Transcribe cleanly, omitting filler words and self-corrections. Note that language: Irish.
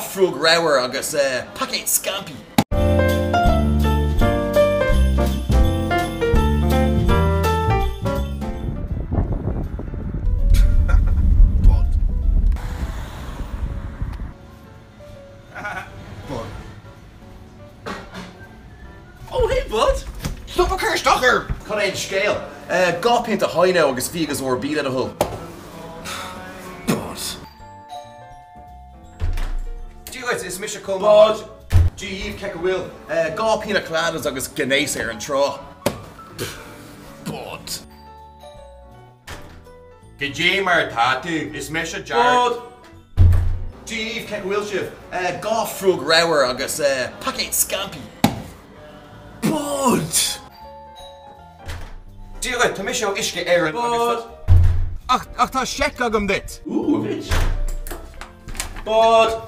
gá frúg rawer agus packet scampi. Oh, hey, bud! Stop a curse, Docker! Cut in scale. Gá pint a high now agus figus or beat at a hull. Bud. Dude, it's Misha Coleman. Bud. Eve Keka Will. Gá pint a cladders agus gneis here and traw. Bud. Gé mar tatu is mis a jar. Bud. Eve Keka Will shiv. Gá frúg rawer agus packet scampi. Bud. Díle, tá mis isce éan Bud. Ach tá seic agam dit. Ooh, bitch. Bud.